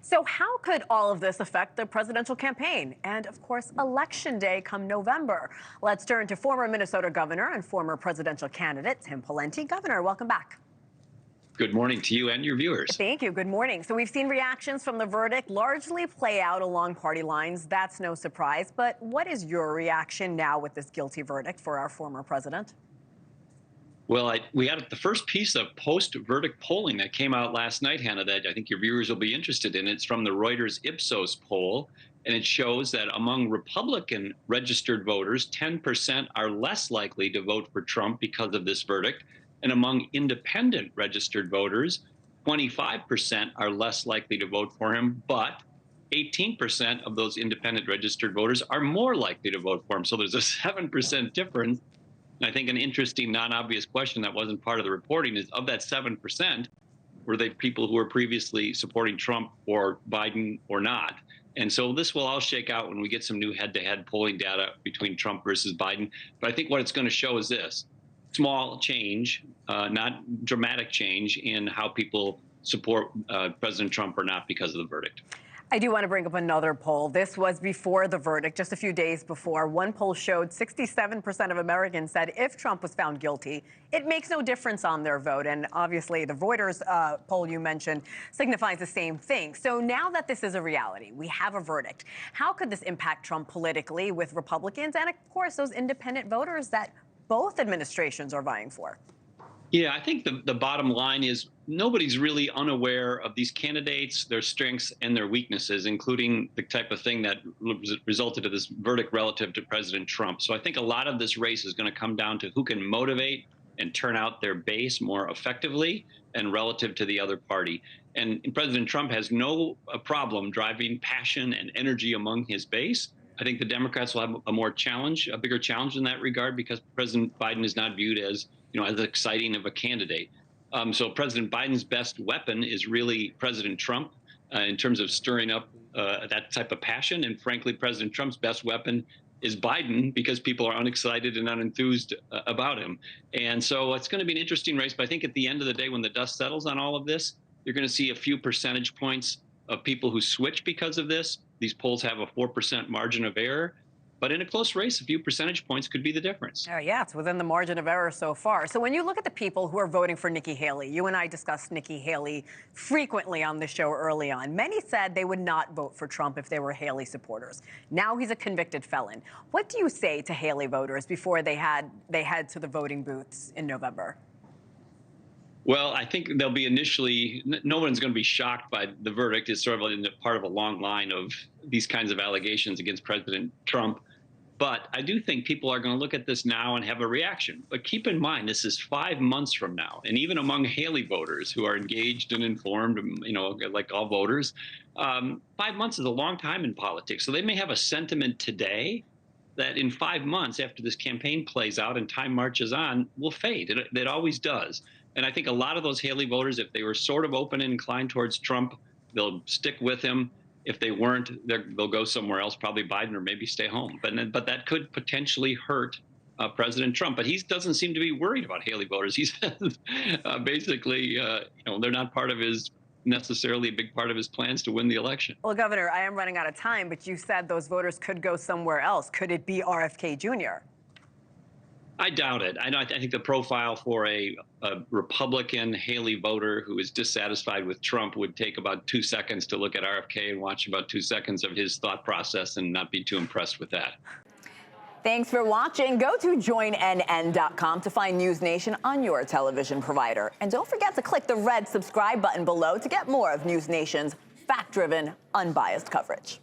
So how could all of this affect the presidential campaign and, of course, Election Day come November? Let's turn to former Minnesota Governor and former presidential candidate Tim Pawlenty. Governor, welcome back. Good morning to you and your viewers. Thank you. Good morning. So we've seen reactions from the verdict largely play out along party lines. That's no surprise. But what is your reaction now with this guilty verdict for our former president? Well, we had the first piece of post-verdict polling that came out last night, Hena, that I think your viewers will be interested in. It's from the Reuters Ipsos poll, and it shows that among Republican registered voters, 10% are less likely to vote for Trump because of this verdict. And among independent registered voters, 25% are less likely to vote for him, but 18% of those independent registered voters are more likely to vote for him. So there's a 7% difference. And I think an interesting, non-obvious question that wasn't part of the reporting is, of that 7%, were they people who were previously supporting Trump or Biden or not? And so this will all shake out when we get some new head-to-head polling data between Trump versus Biden. But I think what it's going to show is this: small change, not dramatic change in how people support President Trump or not because of the verdict. I do want to bring up another poll. This was before the verdict, just a few days before. One poll showed 67% of Americans said if Trump was found guilty, it makes no difference on their vote. And obviously, the Reuters poll you mentioned signifies the same thing. So now that this is a reality, we have a verdict. How could this impact Trump politically with Republicans and, of course, those independent voters that both administrations are vying for? Yeah, I think the bottom line is nobody's really unaware of these candidates, their strengths and their weaknesses, including the type of thing that resulted in this verdict relative to President Trump. So I think a lot of this race is going to come down to who can motivate and turn out their base more effectively and relative to the other party. And President Trump has no problem driving passion and energy among his base. I think the Democrats will have a bigger challenge in that regard, because President Biden is not viewed as, as exciting of a candidate. So President Biden's best weapon is really President Trump in terms of stirring up that type of passion. And frankly, President Trump's best weapon is Biden, because people are unexcited and unenthused about him. And so it's going to be an interesting race. But I think at the end of the day, when the dust settles on all of this, you're going to see a few percentage points of people who switch because of this. These polls have a 4% margin of error. But in a close race, a few percentage points could be the difference. Oh, yeah, it's within the margin of error so far. So when you look at the people who are voting for Nikki Haley, you and I discussed Nikki Haley frequently on this show early on. Many said they would not vote for Trump if they were Haley supporters. Now he's a convicted felon. What do you say to Haley voters before they head to the voting booths in November? Well, I think they'll be no one's going to be shocked by the verdict. It's sort of part of a long line of these kinds of allegations against President Trump. But I do think people are going to look at this now and have a reaction. But keep in mind, this is 5 months from now. And even among Haley voters who are engaged and informed, like all voters, 5 months is a long time in politics. So they may have a sentiment today that in 5 months, after this campaign plays out and time marches on, will fade. It always does. And I think a lot of those Haley voters, if they were sort of open and inclined towards Trump, they'll stick with him. If they weren't, they'll go somewhere else, probably Biden, or maybe stay home. But that could potentially hurt President Trump. But he doesn't seem to be worried about Haley voters. He says basically, they're not necessarily a big part of his plans to win the election. Well, Governor, I am running out of time, but you said those voters could go somewhere else. Could it be RFK Jr.? I doubt it. I think the profile for a Republican Haley voter who is dissatisfied with Trump would take about 2 seconds to look at RFK and watch about 2 seconds of his thought process and not be too impressed with that. Thanks for watching. Go to joinnn.com to find NewsNation on your television provider. And don't forget to click the red subscribe button below to get more of NewsNation's fact-driven, unbiased coverage.